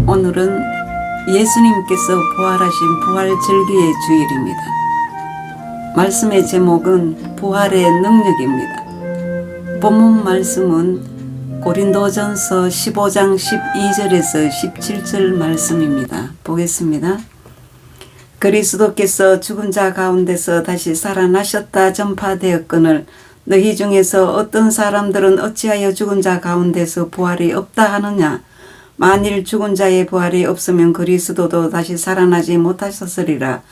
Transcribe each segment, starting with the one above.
오늘은 예수님께서 부활하신 부활절기의 주일입니다. 말씀의 제목은 부활의 능력입니다. 본문 말씀은 고린도전서 15장 12절에서 17절 말씀입니다. 보겠습니다. 그리스도께서 죽은 자 가운데서 다시 살아나셨다 전파되었거늘 너희 중에서 어떤 사람들은 어찌하여 죽은 자 가운데서 부활이 없다 하느냐. 만일 죽은 자의 부활이 없으면 그리스도도 다시 살아나지 못하셨으리라.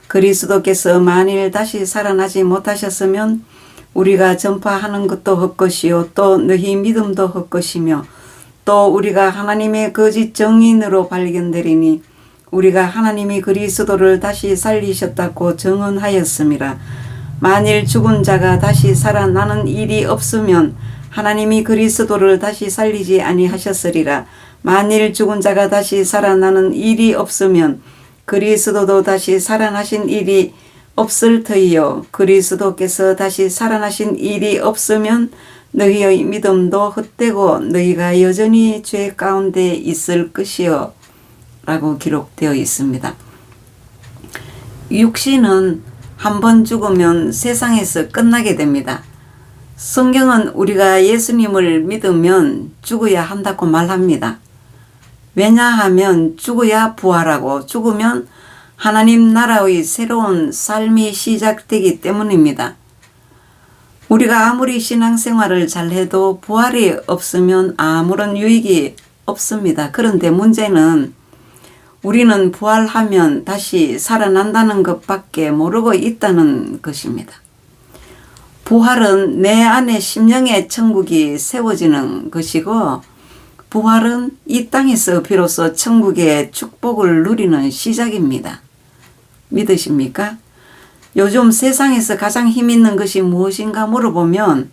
그리스도께서 만일 다시 살아나지 못하셨으면 우리가 전파하는 것도 헛것이요 또 너희 믿음도 헛것이며 또 우리가 하나님의 거짓 정인으로 발견되리니 우리가 하나님이 그리스도를 다시 살리셨다고 증언하였음이라. 만일 죽은 자가 다시 살아나는 일이 없으면 하나님이 그리스도를 다시 살리지 아니하셨으리라. 만일 죽은 자가 다시 살아나는 일이 없으면 그리스도도 다시 살아나신 일이 없을 터이요 그리스도께서 다시 살아나신 일이 없으면 너희의 믿음도 헛되고 너희가 여전히 죄 가운데 있을 것이요 라고 기록되어 있습니다. 육신은 한번 죽으면 세상에서 끝나게 됩니다. 성경은 우리가 예수님을 믿으면 죽어야 한다고 말합니다. 왜냐하면 죽어야 부활하고 죽으면 하나님 나라의 새로운 삶이 시작되기 때문입니다. 우리가 아무리 신앙생활을 잘해도 부활이 없으면 아무런 유익이 없습니다. 그런데 문제는 우리는 부활하면 다시 살아난다는 것밖에 모르고 있다는 것입니다. 부활은 내 안에 심령의 천국이 세워지는 것이고 부활은 이 땅에서 비로소 천국의 축복을 누리는 시작입니다. 믿으십니까? 요즘 세상에서 가장 힘있는 것이 무엇인가 물어보면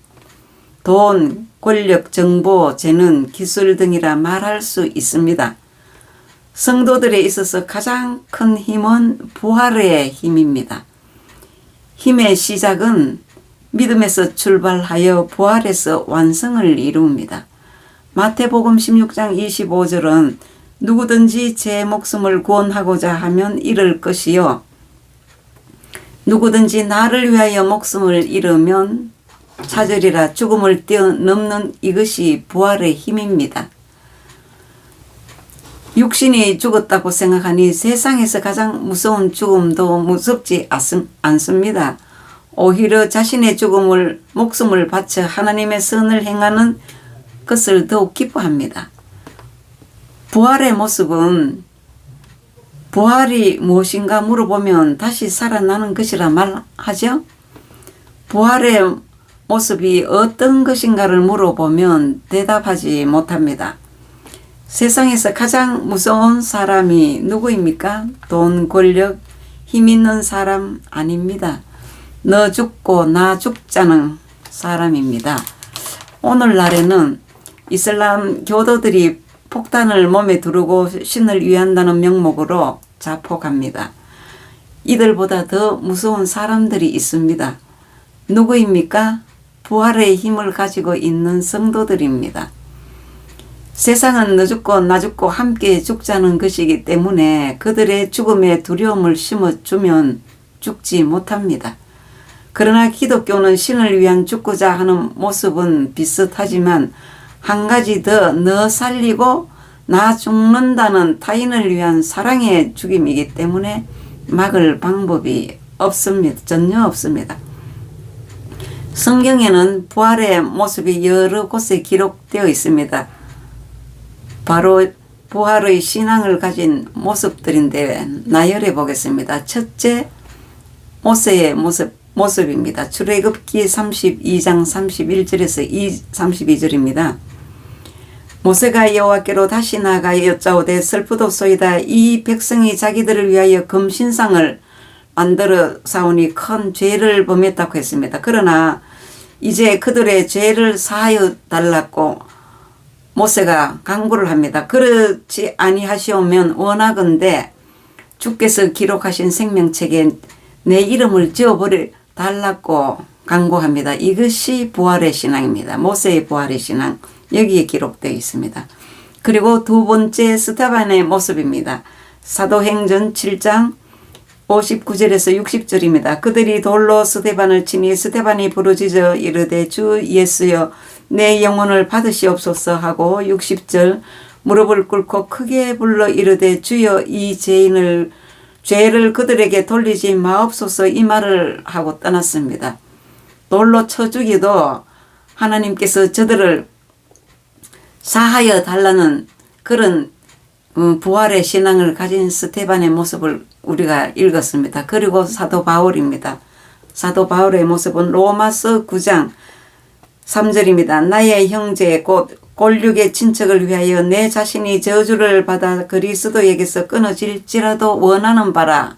돈, 권력, 정보, 재능, 기술 등이라 말할 수 있습니다. 성도들에 있어서 가장 큰 힘은 부활의 힘입니다. 힘의 시작은 믿음에서 출발하여 부활에서 완성을 이룹니다. 마태복음 16장 25절은 누구든지 제 목숨을 구원하고자 하면 잃을 것이요 누구든지 나를 위하여 목숨을 잃으면 찾으리라. 죽음을 뛰어넘는 이것이 부활의 힘입니다. 육신이 죽었다고 생각하니 세상에서 가장 무서운 죽음도 무섭지 않습니다. 오히려 자신의 목숨을 바쳐 하나님의 선을 행하는 것을 더욱 기뻐합니다. 부활의 모습은 부활이 무엇인가 물어보면 다시 살아나는 것이라 말하죠. 부활의 모습이 어떤 것인가를 물어보면 대답하지 못합니다. 세상에서 가장 무서운 사람이 누구입니까? 돈, 권력, 힘 있는 사람 아닙니다. 너 죽고 나 죽자는 사람입니다. 오늘날에는 이슬람 교도들이 폭탄을 몸에 두르고 신을 위한다는 명목으로 자폭합니다. 이들보다 더 무서운 사람들이 있습니다. 누구입니까? 부활의 힘을 가지고 있는 성도들입니다. 세상은 너 죽고 나 죽고 함께 죽자는 것이기 때문에 그들의 죽음에 두려움을 심어주면 죽지 못합니다. 그러나 기독교는 신을 위한 죽고자 하는 모습은 비슷하지만 한 가지 더 너 살리고 나 죽는다는 타인을 위한 사랑의 죽임이기 때문에 막을 방법이 없습니다. 전혀 없습니다. 성경에는 부활의 모습이 여러 곳에 기록되어 있습니다. 바로 부활의 신앙을 가진 모습들인데 나열해 보겠습니다. 첫째, 모세의 모습입니다. 출애굽기 32장 31절에서 32절입니다. 모세가 여호와께로 다시 나아가 여짜오되 슬프도소이다. 이 백성이 자기들을 위하여 금신상을 만들어 사오니 큰 죄를 범했다고 했습니다. 그러나 이제 그들의 죄를 사하여 달라고 모세가 간구를 합니다. 그렇지 아니하시오면 원하건대 주께서 기록하신 생명책에 내 이름을 지어버려 달라고 간구합니다. 이것이 부활의 신앙입니다. 모세의 부활의 신앙 여기에 기록되어 있습니다. 그리고 두 번째 스데반의 모습입니다. 사도행전 7장 59절에서 60절입니다. 그들이 돌로 스데반을 치니 스데반이 부르짖어 이르되 주 예수여 내 영혼을 받으시옵소서 하고 60절 무릎을 꿇고 크게 불러 이르되 주여 이 죄를 그들에게 돌리지 마옵소서 이 말을 하고 떠났습니다. 돌로 쳐 죽이도 하나님께서 저들을 사하여 달라는 그런 부활의 신앙을 가진 스데반의 모습을 우리가 읽었습니다. 그리고 사도 바울입니다. 사도 바울의 모습은 로마서 9장 3절입니다. 나의 형제 곧 골육의 친척을 위하여 내 자신이 저주를 받아 그리스도에게서 끊어질지라도 원하는 바라.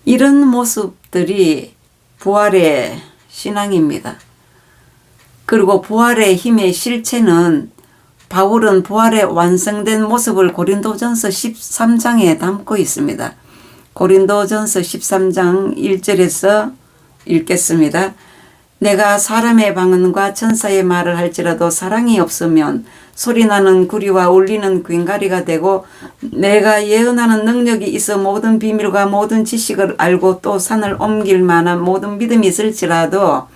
이런 모습들이 부활의 신앙입니다. 그리고 부활의 힘의 실체는 바울은 부활의 완성된 모습을 고린도전서 13장에 담고 있습니다. 고린도전서 13장 1절에서 읽겠습니다. 내가 사람의 방언과 천사의 말을 할지라도 사랑이 없으면 소리나는 구리와 울리는 꽹과리가 되고 내가 예언하는 능력이 있어 모든 비밀과 모든 지식을 알고 또 산을 옮길 만한 모든 믿음이 있을지라도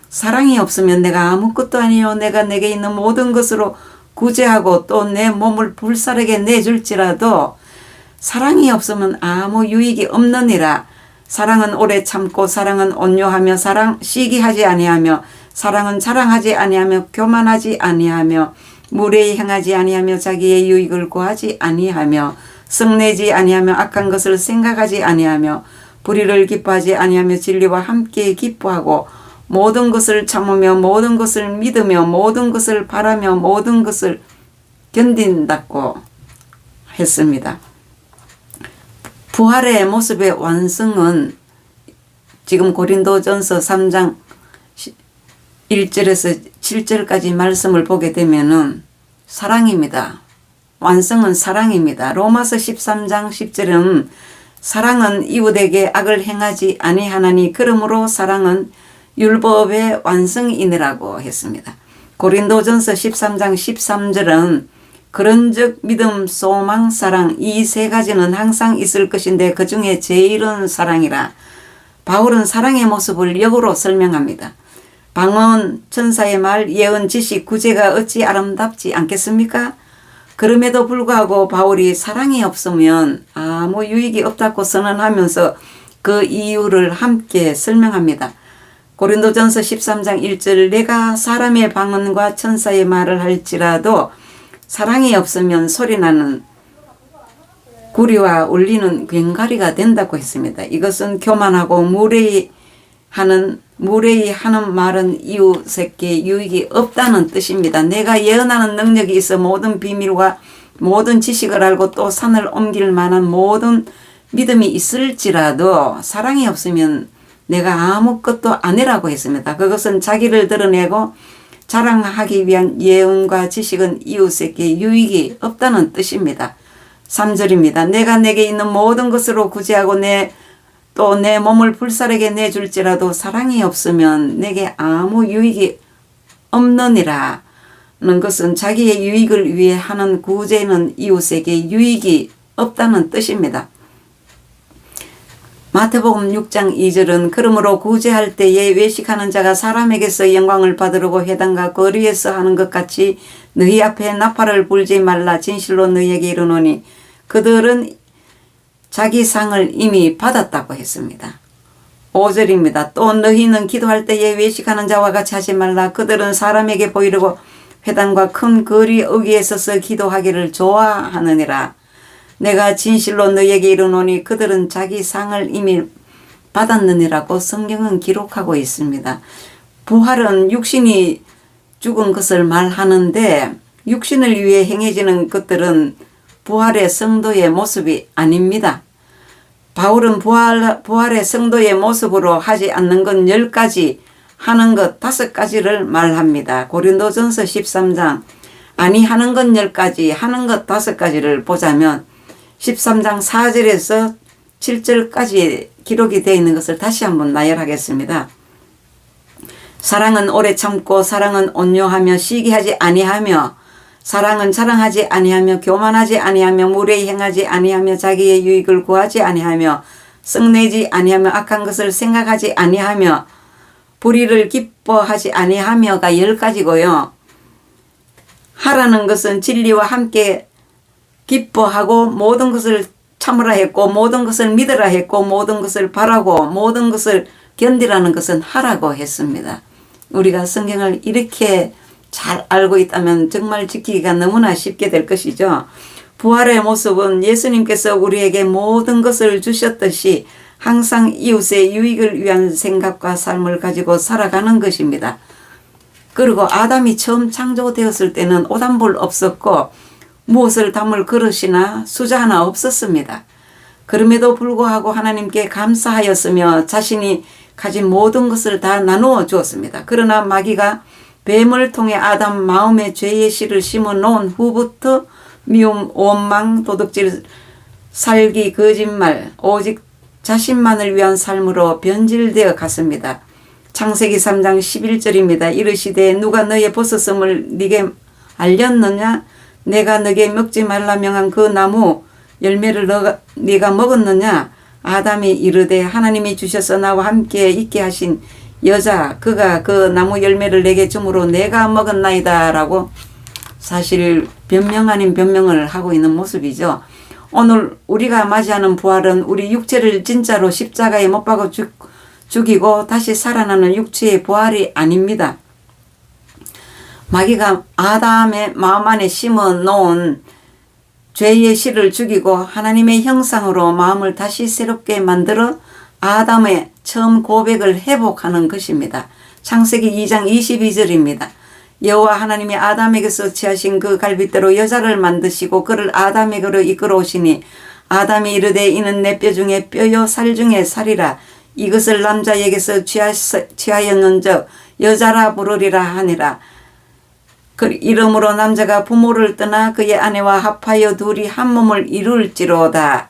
사랑이 없으면 내가 아무것도 아니요 내가 내게 있는 모든 것으로 구제하고 또 내 몸을 불사르게 내줄지라도 사랑이 없으면 아무 유익이 없느니라. 사랑은 오래 참고 사랑은 온유하며 사랑 시기하지 아니하며 사랑은 자랑하지 아니하며 교만하지 아니하며 무례히 행하지 아니하며 자기의 유익을 구하지 아니하며 성내지 아니하며 악한 것을 생각하지 아니하며 불의를 기뻐하지 아니하며 진리와 함께 기뻐하고 모든 것을 참으며 모든 것을 믿으며 모든 것을 바라며 모든 것을 견딘다고 했습니다. 부활의 모습의 완성은 지금 고린도전서 3장 1절에서 7절까지 말씀을 보게 되면은 사랑입니다. 완성은 사랑입니다. 로마서 13장 10절은 사랑은 이웃에게 악을 행하지 아니하나니 그러므로 사랑은 율법의 완성이니라고 했습니다. 고린도전서 13장 13절은 그런즉 믿음, 소망, 사랑 이 세 가지는 항상 있을 것인데 그 중에 제일은 사랑이라. 바울은 사랑의 모습을 역으로 설명합니다. 방언, 천사의 말, 예언, 지식, 구제가 어찌 아름답지 않겠습니까? 그럼에도 불구하고 바울이 사랑이 없으면 아무 유익이 없다고 선언하면서 그 이유를 함께 설명합니다. 고린도전서 13장 1절 내가 사람의 방언과 천사의 말을 할지라도 사랑이 없으면 소리나는 구리와 울리는 꽹과리가 된다고 했습니다. 이것은 교만하고 무례히 하는 말은 이웃에게 유익이 없다는 뜻입니다. 내가 예언하는 능력이 있어 모든 비밀과 모든 지식을 알고 또 산을 옮길 만한 모든 믿음이 있을지라도 사랑이 없으면 내가 아무것도 아니라고 했습니다. 그것은 자기를 드러내고 자랑하기 위한 예언과 지식은 이웃에게 유익이 없다는 뜻입니다. 3절입니다. 내가 내게 있는 모든 것으로 구제하고 또 내 몸을 불사르게 내줄지라도 사랑이 없으면 내게 아무 유익이 없느니라. 는 것은 자기의 유익을 위해 하는 구제는 이웃에게 유익이 없다는 뜻입니다. 마태복음 6장 2절은 그러므로 구제할 때에 외식하는 자가 사람에게서 영광을 받으려고 회당과 거리에서 하는 것 같이 너희 앞에 나팔을 불지 말라. 진실로 너희에게 이르노니 그들은 자기 상을 이미 받았다고 했습니다. 5절입니다. 또 너희는 기도할 때에 외식하는 자와 같이 하지 말라. 그들은 사람에게 보이려고 회당과 큰 거리 어귀에 서서 기도하기를 좋아하느니라. 내가 진실로 너희에게 이르노니 그들은 자기 상을 이미 받았느니라고 성경은 기록하고 있습니다. 부활은 육신이 죽은 것을 말하는데 육신을 위해 행해지는 것들은 부활의 성도의 모습이 아닙니다. 바울은 부활의 성도의 모습으로 하지 않는 것 10가지, 하는 것 5가지를 말합니다. 고린도전서 13장 아니 하는 것 10가지, 하는 것 5가지를 보자면 13장 4절에서 7절까지 기록이 되어 있는 것을 다시 한번 나열하겠습니다. 사랑은 오래 참고 사랑은 온유하며 시기하지 아니하며 사랑은 자랑하지 아니하며 교만하지 아니하며 무례히 행하지 아니하며 자기의 유익을 구하지 아니하며 썩내지 아니하며 악한 것을 생각하지 아니하며 불의를 기뻐하지 아니하며가 10가지고요. 하라는 것은 진리와 함께 기뻐하고 모든 것을 참으라 했고 모든 것을 믿으라 했고 모든 것을 바라고 모든 것을 견디라는 것은 하라고 했습니다. 우리가 성경을 이렇게 잘 알고 있다면 정말 지키기가 너무나 쉽게 될 것이죠. 부활의 모습은 예수님께서 우리에게 모든 것을 주셨듯이 항상 이웃의 유익을 위한 생각과 삶을 가지고 살아가는 것입니다. 그리고 아담이 처음 창조되었을 때는 오단불 없었고 무엇을 담을 그릇이나 수저 하나 없었습니다. 그럼에도 불구하고 하나님께 감사하였으며 자신이 가진 모든 것을 다 나누어 주었습니다. 그러나 마귀가 뱀을 통해 아담 마음에 죄의 씨를 심어 놓은 후부터 미움, 원망, 도둑질, 살기, 거짓말, 오직 자신만을 위한 삶으로 변질되어 갔습니다. 창세기 3장 11절입니다. 이르시되 누가 너의 벗었음을 네게 알렸느냐? 내가 너게 먹지 말라 명한 그 나무 열매를 네가 먹었느냐? 아담이 이르되 하나님이 주셔서 나와 함께 있게 하신 여자 그가 그 나무 열매를 내게 주므로 내가 먹었나이다 라고 사실 변명 아닌 변명을 하고 있는 모습이죠. 오늘 우리가 맞이하는 부활은 우리 육체를 진짜로 십자가에 못 박아 죽이고 다시 살아나는 육체의 부활이 아닙니다. 마귀가 아담의 마음 안에 심어 놓은 죄의 씨를 죽이고 하나님의 형상으로 마음을 다시 새롭게 만들어 아담의 처음 고백을 회복하는 것입니다. 창세기 2장 22절입니다. 여호와 하나님이 아담에게서 취하신 그 갈빗대로 여자를 만드시고 그를 아담에게로 이끌어 오시니 아담이 이르되 이는 내 뼈 중에 뼈요 살 중에 살이라 이것을 남자에게서 취하였는즉 여자라 부르리라 하니라. 그 이러므로 남자가 부모를 떠나 그의 아내와 합하여 둘이 한 몸을 이룰지로다.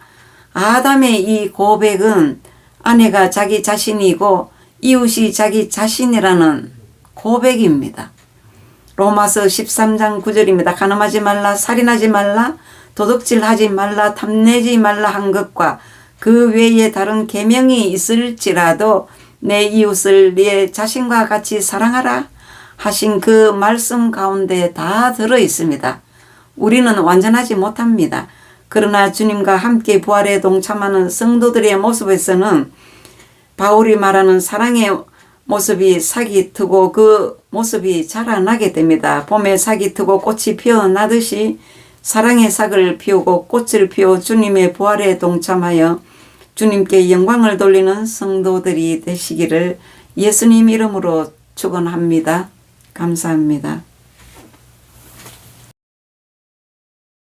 아담의 이 고백은 아내가 자기 자신이고 이웃이 자기 자신이라는 고백입니다. 로마서 13장 9절입니다. 간음하지 말라, 살인하지 말라, 도둑질하지 말라, 탐내지 말라 한 것과 그 외에 다른 계명이 있을지라도 내 이웃을 네 자신과 같이 사랑하라 하신 그 말씀 가운데 다 들어 있습니다. 우리는 완전하지 못합니다. 그러나 주님과 함께 부활에 동참하는 성도들의 모습에서는 바울이 말하는 사랑의 모습이 싹이 트고 그 모습이 자라나게 됩니다. 봄에 싹이 트고 꽃이 피어나듯이 사랑의 싹을 피우고 꽃을 피워 주님의 부활에 동참하여 주님께 영광을 돌리는 성도들이 되시기를 예수님 이름으로 축원합니다. 감사합니다.